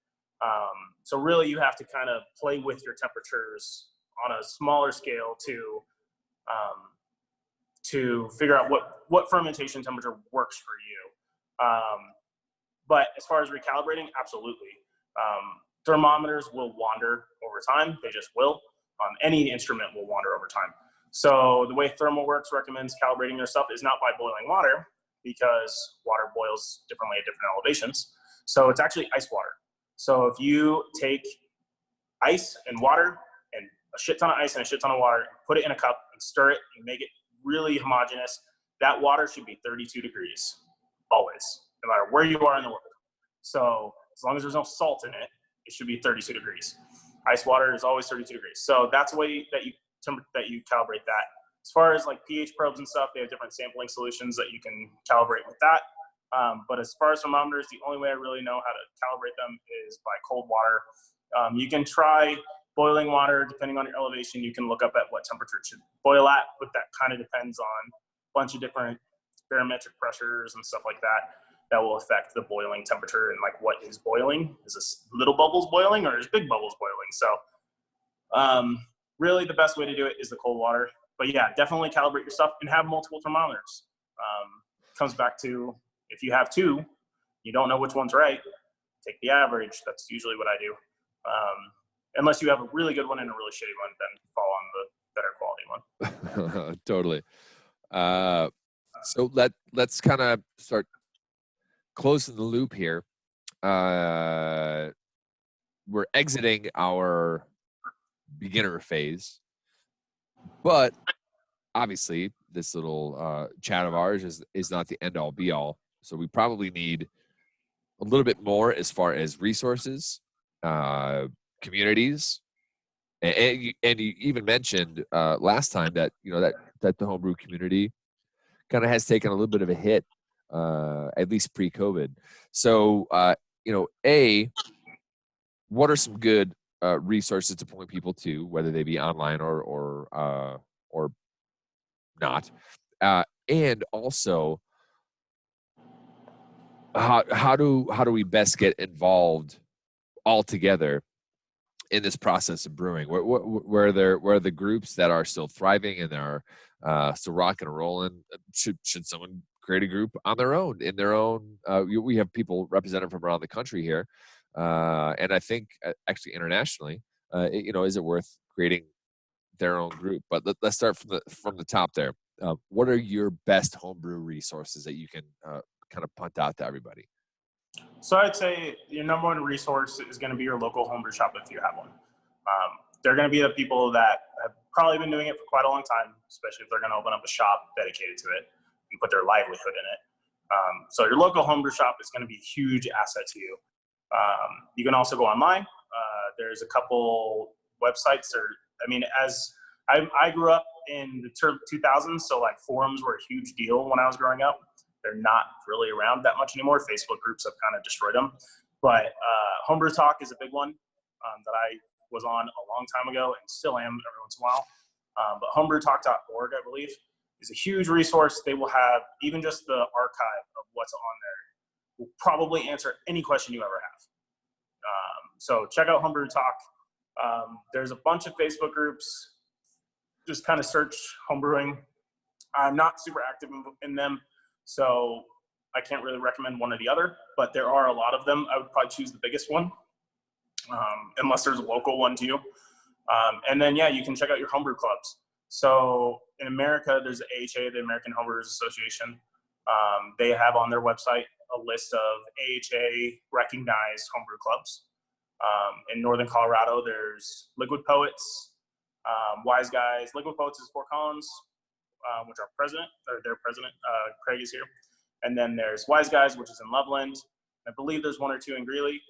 So really you have to kind of play with your temperatures on a smaller scale to figure out what fermentation temperature works for you. But as far as recalibrating, absolutely. Thermometers will wander over time. They just will. Any instrument will wander over time. So the way ThermalWorks recommends calibrating their stuff is not by boiling water, because water boils differently at different elevations. So it's actually ice water. So if you take ice and water and a shit ton of ice and a shit ton of water, put it in a cup and stir it and make it really homogeneous, that water should be 32 degrees always, no matter where you are in the world. So as long as there's no salt in it, it should be 32 degrees. Ice water is always 32 degrees. So that's the way that you calibrate that. As far as like pH probes and stuff, they have different sampling solutions that you can calibrate with that. But as far as thermometers, the only way I really know how to calibrate them is by cold water. You can try boiling water, depending on your elevation. You can look up at what temperature it should boil at, but that kind of depends on a bunch of different barometric pressures and stuff like that will affect the boiling temperature and like what is boiling. Is this little bubbles boiling or is big bubbles boiling? So really the best way to do it is the cold water. But yeah, definitely calibrate your stuff and have multiple thermometers. Comes back to, if you have two, you don't know which one's right, take the average. That's usually what I do. Unless you have a really good one and a really shitty one, then fall on better quality one. Totally. So let's kind of start closing the loop here. We're exiting our beginner phase, but obviously this little chat of ours is not the end all be all. So we probably need a little bit more as far as resources, communities, and you even mentioned last time that that the homebrew community kind of has taken a little bit of a hit, at least pre-COVID. So what are some good resources to point people to, whether they be online or not, and also how do we best get involved all together in this process of brewing? Where are the groups that are still thriving and are still rocking and rolling? Should someone create a group on their own, in their own? We have people represented from around the country here, and I think actually internationally. Is it worth creating their own group? But let's start from the top there. What are your best homebrew resources that you can kind of punt out to everybody? So I'd say your number one resource is going to be your local homebrew shop if you have one. They're going to be the people that have probably been doing it for quite a long time, especially if they're going to open up a shop dedicated to it and put their livelihood in it. So your local homebrew shop is going to be a huge asset to you. You can also go online. There's a couple websites. As I grew up in the 2000s, so like forums were a huge deal when I was growing up. They're not really around that much anymore. Facebook groups have kind of destroyed them. But Homebrew Talk is a big one that I was on a long time ago and still am every once in a while. But homebrewtalk.org, I believe, is a huge resource. They will have even just the archive of what's on there will probably answer any question you ever have. So check out Homebrew Talk. There's a bunch of Facebook groups. Just kind of search homebrewing. I'm not super active in them, so I can't really recommend one or the other, but there are a lot of them. I would probably choose the biggest one, unless there's a local one to you. And then, you can check out your homebrew clubs. So in America, there's the AHA, the American Homebrewers Association. They have on their website a list of AHA recognized homebrew clubs. In Northern Colorado, there's Liquid Poets, Wise Guys. Liquid Poets is Fort Collins, which their president, Craig, is here. And then there's Wise Guys, which is in Loveland. I believe there's one or two in Greeley.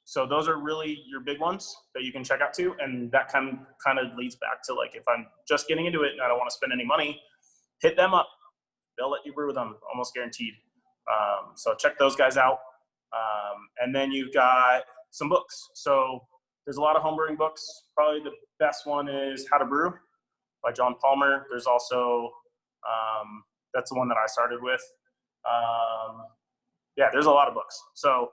So those are really your big ones that you can check out too. And that kind of leads back to, like, if I'm just getting into it and I don't want to spend any money, hit them up. They'll let you brew with them, almost guaranteed. So check those guys out. And then you've got some books. So there's a lot of homebrewing books. Probably the best one is How to Brew by John Palmer. There's also, that's the one that I started with. There's a lot of books. So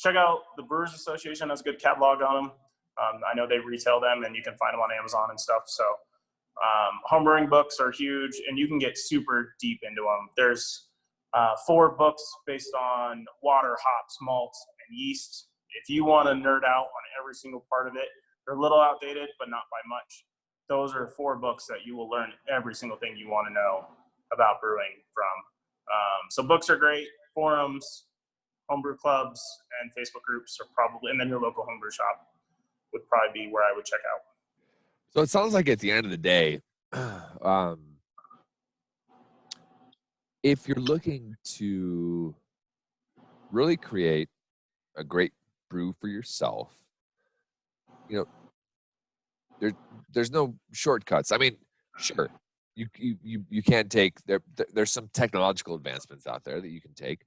check out the Brewers Association, has a good catalog on them. I know they retail them and you can find them on Amazon and stuff. So homebrewing books are huge and you can get super deep into them. There's 4 books based on water, hops, malts, and yeast. If you want to nerd out on every single part of it, they're a little outdated, but not by much. Those are 4 books that you will learn every single thing you want to know about brewing from. So books are great. Forums, homebrew clubs, and Facebook groups are probably, and then your local homebrew shop would probably be where I would check out. So it sounds like at the end of the day, if you're looking to really create a great brew for yourself, there's no shortcuts. I mean, sure, you can take there's some technological advancements out there that you can take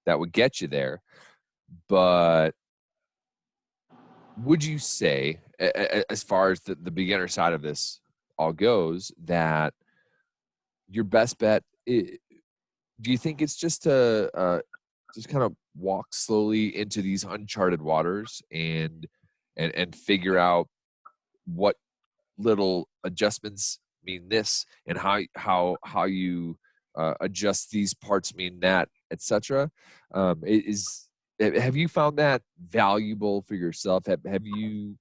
that would get you there, but would you say, as far as the beginner side of this all goes, that your best bet do you think it's just to just kind of walk slowly into these uncharted waters and figure out what little adjustments mean this and how you adjust these parts mean that, etc.? Have you found that valuable for yourself? Have you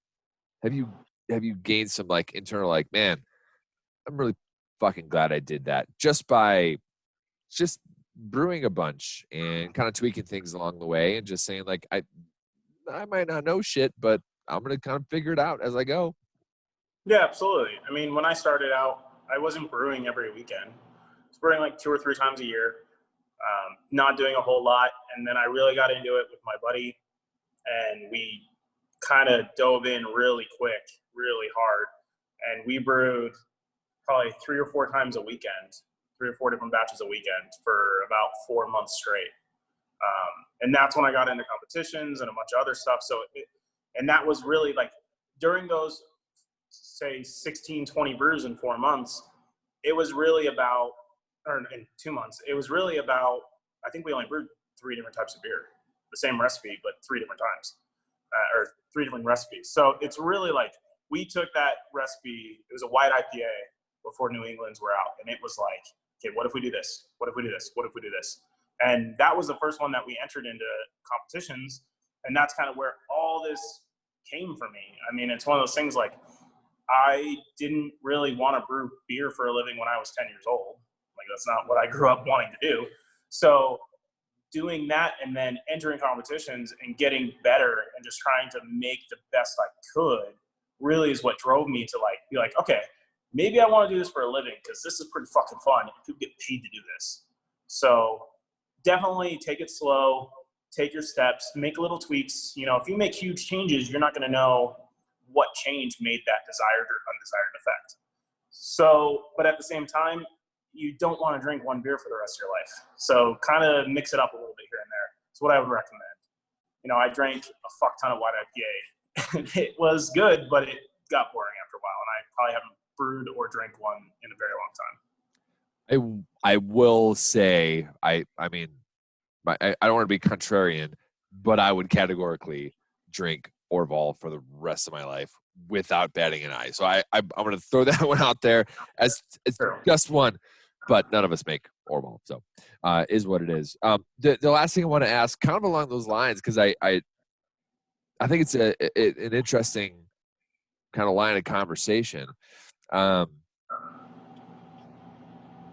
have you gained some like internal, like, man, I'm really fucking glad I did that just by just brewing a bunch and kind of tweaking things along the way and just saying like, I might not know shit, but I'm going to kind of figure it out as I go. Yeah, absolutely. I mean, when I started out, I wasn't brewing every weekend. I was brewing like 2 or 3 times a year, not doing a whole lot. And then I really got into it with my buddy, and we kind of dove in really quick, really hard. And we brewed probably 3 or 4 times a weekend, 3 or 4 different batches a weekend for about 4 months straight. And that's when I got into competitions and a bunch of other stuff. And that was really like during those, say, 16, 20 brews in 4 months, it was really about, or in 2 months, it was really about, I think we only brewed 3 different types of beer, the same recipe, but 3 different times, or 3 different recipes. So it's really like, we took that recipe, it was a white IPA before New England's were out. And it was like, okay, what if we do this? What if we do this? What if we do this? And that was the first one that we entered into competitions. And that's kind of where all this came for me. I mean, it's one of those things like, I didn't really want to brew beer for a living when I was 10 years old. Like, that's not what I grew up wanting to do. So doing that and then entering competitions and getting better and just trying to make the best I could really is what drove me to like be like, okay, maybe I want to do this for a living because this is pretty fucking fun. You could get paid to do this. So definitely take it slow, take your steps, make little tweaks. You know, if you make huge changes, you're not going to know what change made that desired or undesired effect. So, but at the same time, you don't want to drink one beer for the rest of your life. So kind of mix it up a little bit here and there. That's what I would recommend. You know, I drank a fuck ton of white IPA. It was good, but it got boring after a while. And I probably haven't brewed or drank one in a very long time. I will say, I mean, I don't want to be contrarian, but I would categorically drink Orval for the rest of my life without batting an eye. So I'm going to throw that one out there as it's just one, but none of us make Orval. So is what it is. The last thing I want to ask, kind of along those lines, because I think it's an interesting kind of line of conversation.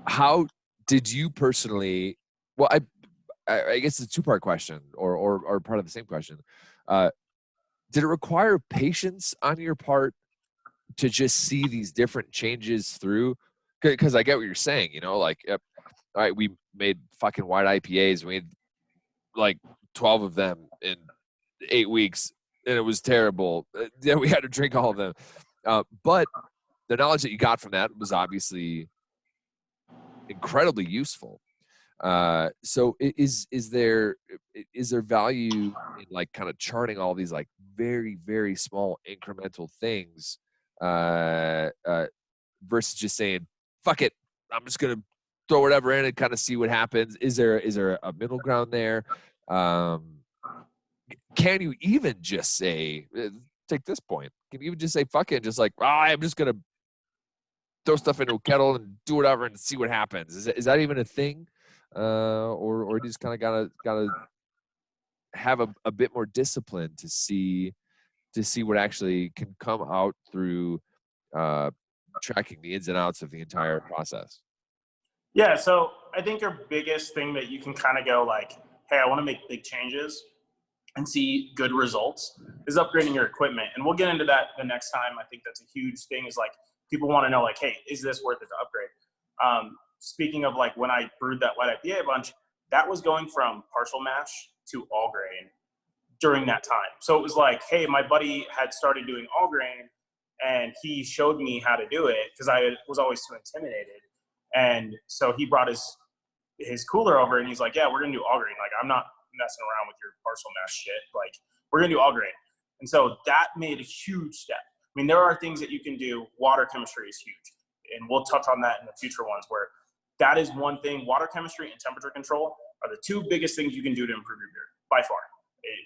How did you personally, well, I guess it's a 2-part question or part of the same question. Did it require patience on your part to just see these different changes through? Because I get what you're saying, you know, like, all right, we made fucking white IPAs. We made like 12 of them in 8 weeks, and it was terrible. Then we had to drink all of them. But the knowledge that you got from that was obviously incredibly useful. So is there value in like kind of charting all these like very, very small incremental things versus just saying, fuck it, I'm just going to throw whatever in and kind of see what happens? Is there a middle ground there? Can you even just say, take this point, can you even just say, fuck it, just like, I'm just going to throw stuff into a kettle and do whatever and see what happens? Is that even a thing? Or you just kind of gotta have a bit more discipline to see what actually can come out through tracking the ins and outs of the entire process. Yeah, so I think your biggest thing that you can kind of go like, hey, I want to make big changes and see good results is upgrading your equipment. And we'll get into that the next time. I think that's a huge thing is like people want to know like, hey, is this worth it to upgrade? Speaking of like when I brewed that white IPA bunch, that was going from partial mash to all grain during that time. So it was like, hey, my buddy had started doing all grain and he showed me how to do it because I was always too intimidated. And so he brought his cooler over and he's like, yeah, we're going to do all grain. Like, I'm not messing around with your partial mash shit. Like, we're going to do all grain. And so that made a huge step. I mean, there are things that you can do. Water chemistry is huge. And we'll touch on that in the future ones where that is one thing. Water chemistry and temperature control are the 2 biggest things you can do to improve your beer by far.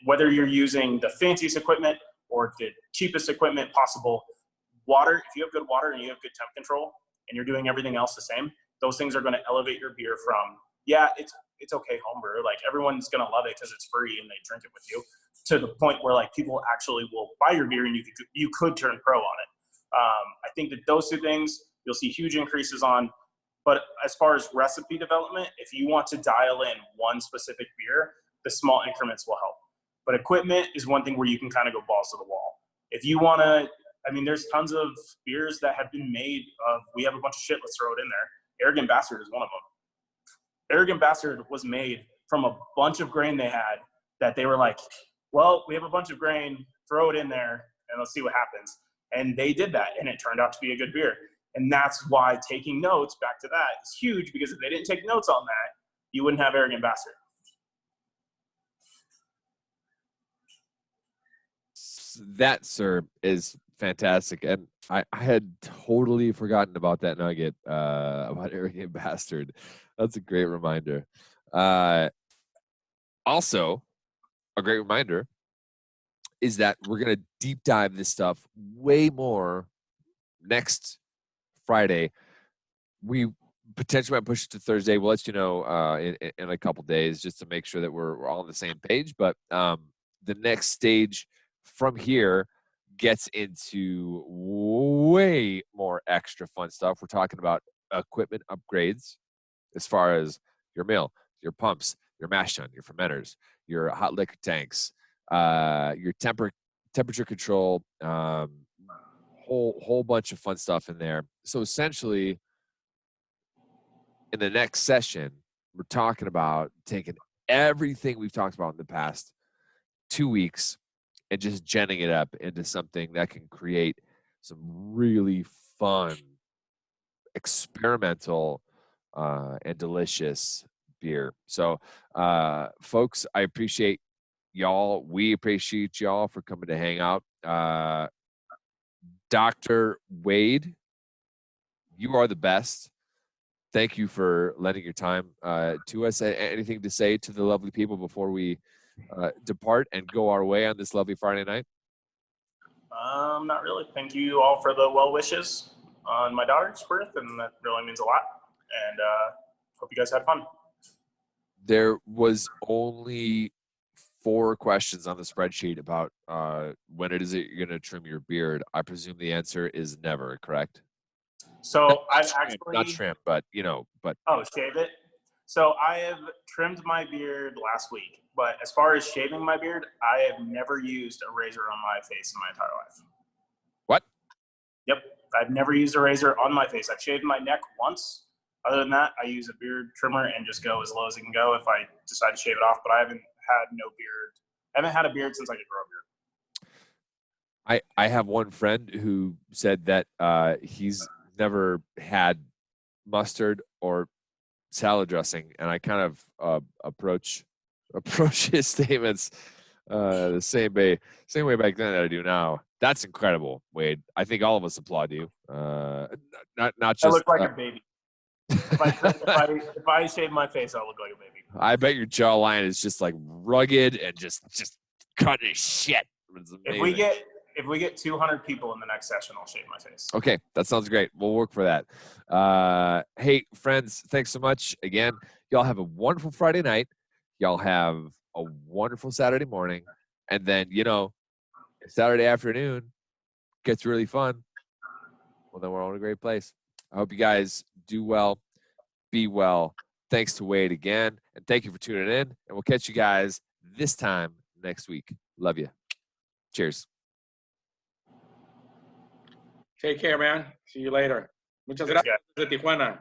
Whether you're using the fanciest equipment or the cheapest equipment possible, water, if you have good water and you have good temp control and you're doing everything else the same, those things are going to elevate your beer from, yeah, it's okay homebrew. Like everyone's going to love it because it's free and they drink it with you, to the point where like people actually will buy your beer and you could turn pro on it. I think that those two things you'll see huge increases on. But as far as recipe development, if you want to dial in one specific beer, the small increments will help. But equipment is one thing where you can kind of go balls to the wall. If you want to, I mean, there's tons of beers that have been made of, we have a bunch of shit, let's throw it in there. Arrogant Bastard is one of them. Arrogant Bastard was made from a bunch of grain they had that they were like, well, we have a bunch of grain, throw it in there, and let's see what happens. And they did that, and it turned out to be a good beer. And that's why taking notes, back to that, is huge, because if they didn't take notes on that, you wouldn't have Arrogant Bastard. That, sir, is fantastic. And I had totally forgotten about that nugget about Arrogant Bastard. That's a great reminder. Also, a great reminder is that we're going to deep dive this stuff way more next Friday. We potentially might push it to Thursday. We'll let you know in a couple days, just to make sure that we're all on the same page. But the next stage from here gets into way more extra fun stuff. We're talking about equipment upgrades as far as your mill, your pumps, your mash tun, your fermenters, your hot liquor tanks, your temperature control, whole bunch of fun stuff in there. So essentially, in the next session, we're talking about taking everything we've talked about in the past 2 weeks and just genning it up into something that can create some really fun, experimental, and delicious beer. So, folks, I appreciate y'all. We appreciate y'all for coming to hang out. Dr. Wade, you are the best. Thank you for lending your time to us. Anything to say to the lovely people before we depart and go our way on this lovely Friday night? Not really. Thank you all for the well wishes on my daughter's birth, and that really means a lot. And hope you guys had fun. There was only 4 questions on the spreadsheet about when it is that you're going to trim your beard. I presume the answer is never, correct? So I've actually not trim, but shave it. So I have trimmed my beard last week, but as far as shaving my beard, I have never used a razor on my face in my entire life. What? Yep, I've never used a razor on my face. I've shaved my neck once. Other than that, I use a beard trimmer and just go as low as it can go if I decide to shave it off. But I haven't had no beard. I haven't had a beard since I could grow a beard. I have one friend who said that he's never had mustard or salad dressing, and I kind of approach his statements the same way back then that I do now. That's incredible, Wade. I think all of us applaud you. Not just. I look like a baby. If I shave my face, I'll look like a baby. I bet your jawline is just like rugged and just cutting as shit. If we get 200 people in the next session, I'll shave my face. Okay, that sounds great. We'll work for that. Hey, friends, thanks so much. Again, y'all have a wonderful Friday night. Y'all have a wonderful Saturday morning. And then, Saturday afternoon gets really fun. Well, then we're all in a great place. I hope you guys do well, be well. Thanks to Wade again. And thank you for tuning in. And we'll catch you guys this time next week. Love you. Cheers. Take care, man. See you later. Muchas gracias de Tijuana.